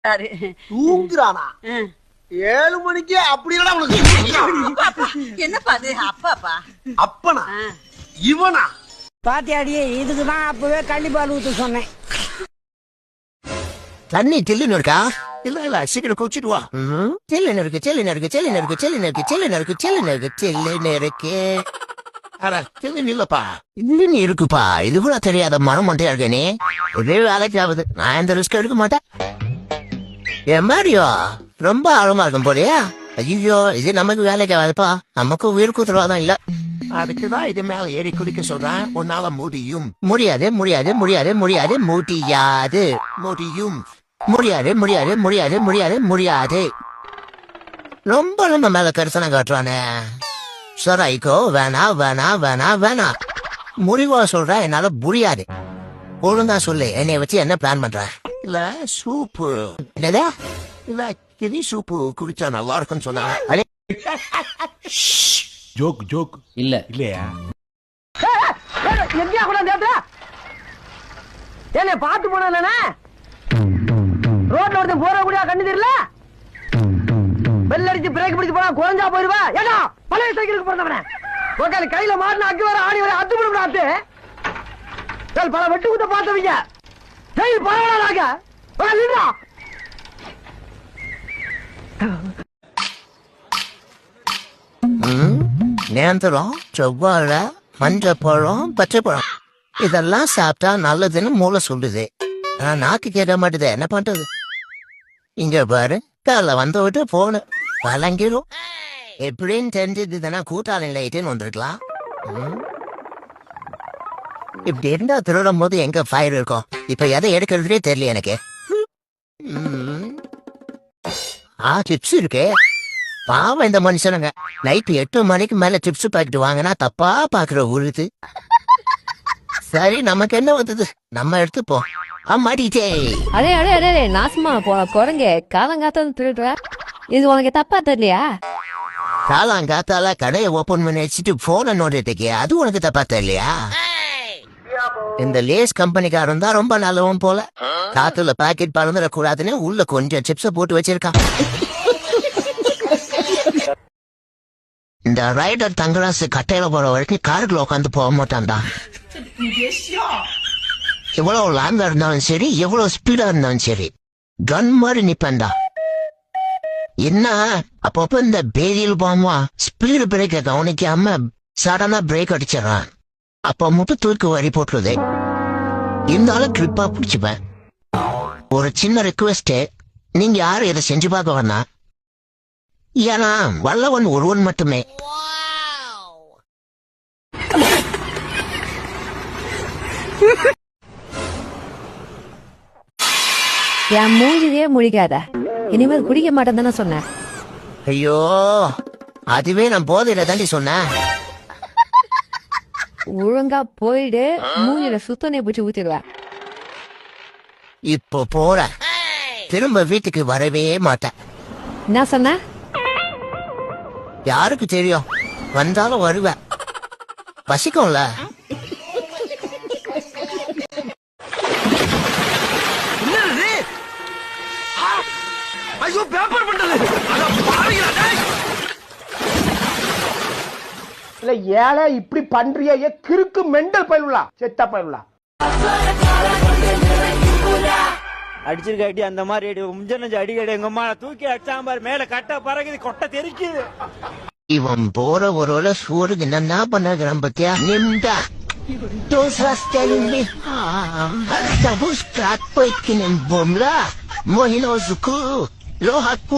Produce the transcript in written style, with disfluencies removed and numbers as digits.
தூங்குறானா? 7 மணிக்கு அப்படின்னா உனக்கு என்னப்பா அது? அப்பாப்பா அப்பனா இவனா? பாத்தியாடியே, இதுக்குதான் அப்பவே கள்ளிப்பால் ஊத்து சொன்னேன். தண்ணி தில்லுன்னு இருக்கா? இல்ல சீக்கிரம் குடிச்சிட்டு வா. செல்லுன்னு இருக்கு செல்லுன்னு இருக்கு செல்லுன்னு இருக்கு செல்லுன்னு இருக்கு செல்லுன்னு இருக்கு செல்லுன்னு இருக்கு செல்லுன்னு இருக்கு. அட செல்லுன்னு இல்லப்பா, இல்லன்னு இருக்குப்பா. இது கூட தெரியாத மனம் மட்டும் இருக்கனே. இதே வேலைக்கு ஆகுது. நான் எந்த ரிஸ்க் எடுக்க மாட்டேன். என் மாதிரியோ ரொம்ப ஆழமா இருக்கும் போலியா? ஐயோ, இது நமக்கு வேலைக்கு ஆகாதுப்பா. நமக்கு உயிர் குத்துறவாதான் இல்ல. அதுக்குதான் இது மேல ஏறி குடிக்க சொல்றேன். உன்னால முடியும். முடியாது முடியாது முடியாது முடியாது முடியாது முடியும் முடியாது முடியாது முடியாது முடியாது முடியாது. ரொம்ப நம்ம மேல கருத்தனை காட்டுறானே. சராய்க்கோ வேணா வேணா வேணா வேணா. முடிவா சொல்றேன், என்னால முடியாது. ஒழுங்கா சொல்லு, என்னைய வச்சு என்ன பிளான் பண்ற? இல்ல சூப்பு. என்னதா? இல்ல கிளி சூப்பு குடிச்சா நல்லா இருக்குன்னு சொன்னாங்க. ஜோக் ஜோக் இல்ல இல்லையா? எங்கயா கூட என்ன பாத்து போனா ரோட்ல ஒருத்தன் போற கூடிய கண்ணு தெரியல. பெல் அடிச்சு பிரேக் பிடிச்சு போனா குறைஞ்சா போயிருவா. ஏடா பழைய சைக்கிளுக்கு பிறந்தவன உக்கால கையில மாட்டின அக்கு வர ஆணி வர அத்து விடும் ஆத்து. பல வெட்டு குத்த பார்த்தவங்க சைக்கிள் பரவாயில்ல. நேந்திரம், செவ்வாழை, மஞ்சள் பழம், பச்சை பழம் இதெல்லாம் சாப்பிட்டா நல்லதுன்னு மூளை சொல்லுது. நாக்கு கேட்க மாட்டுது. என்ன பண்றது? இங்க பாரு, காலைல வந்து விட்டு போன வழங்கிடும். எப்படின்னு தெரிஞ்சதுன்னா கூட்டாளி லைட்டுன்னு வந்திருக்கலாம். இப்படி இருந்தா திருடும் போது எங்க ஃபயர் இருக்கும்? இப்ப எதை எடுக்கிறதுலே தெரியல எனக்கு. டிப்ஸ் இருக்கு. பாவம் இந்த மனுஷனுங்க. நைட்டு 8 மணிக்கு மேல டிப்ஸ் பாக்கெட் வாங்கினா தப்பா பாக்குற உருது. சரி, நமக்கு என்ன வந்தது, நம்ம எடுத்துப்போம். அம்மாடிச்சே. அடே அடே அடே நாசமா குரங்க காலங்காத்தால திருடுற. இது உனக்கு தப்பா தெரியலையா? காலங்காத்தால கடையை ஓபன் பண்ணி வச்சுட்டு போன நோண்டிட்டு அது உனக்கு தப்பா தெரியலையா? இந்த லேஸ் கம்பெனிக்காரன் தான் ரொம்ப நல்லவன் போல. காத்துல பாக்கெட் பறந்துடக்கூடாதுன்னு உள்ள கொஞ்சம் சிப்ஸ போட்டு வச்சிருக்கான். இந்த ரைடர் தங்கராசு கட்டையில போற வரைக்கும் காருக்குள்ள உட்காந்து போக மாட்டான்டா. எவ்வளவு லாங்கா இருந்தாலும் சரி, எவ்வளவு ஸ்பீடா இருந்தாலும் சரி, கன் மாதிரி நிப்பேன்டா. என்ன அப்பப்ப இந்த பேதியில் போமா ஸ்பீடு பிரேக்க கவனிக்காம சடனா பிரேக் அடிச்சிடறான். அப்ப மட்டும் தூக்கு வரி போட்டுருது. இருந்தாலும் கிரிப்பா பிடிச்சுப்பேன். ஒரு சின்ன ரிக்வெஸ்ட், நீங்க யாரும் இதை செஞ்சு பார்க்க வேணா. ஏன்னா வல்லவன் ஒருவன் மட்டுமே. என் மூஞ்சிலே முழிக்காத. இனிமேல் குடிக்க மாட்டேன் தானே சொன்னேன். ஐயோ, அதுவே நான் போதையில தாண்டி சொன்னேன். ஒழுங்கா போயிடு, மூஞ்சில சுத்தனை பிடிச்சி ஊத்திடுவேன். இப்போ போற, திரும்ப வீட்டுக்கு வரவே மாட்டேன். என்ன சொன்ன? யாருக்கு தெரியும், வந்தாலும் வருவேன். பசிக்கும்ல. ஐயோ, பேப்பர் பண்றது இல்ல. ஏழை இப்படி பண்றிய கிறுக்கு மெண்டல் பயிலுலா செத்தா பயிலுலா. அடிச்சிருக்காட்டி அந்த மாதிரி முஞ்சனஞ்சு அடிக்கடி எங்க அம்மா தூக்கி அடிச்சாம்பாரு. மேல கட்ட பறகுது, கொட்டை தெரிக்குது. இவன் போற ஒரு சூருக்கு என்ன பண்ணுறான் பத்தியா? நிம்டா Tapos kat po ikinembom la. Mo hinozuku. Lohak po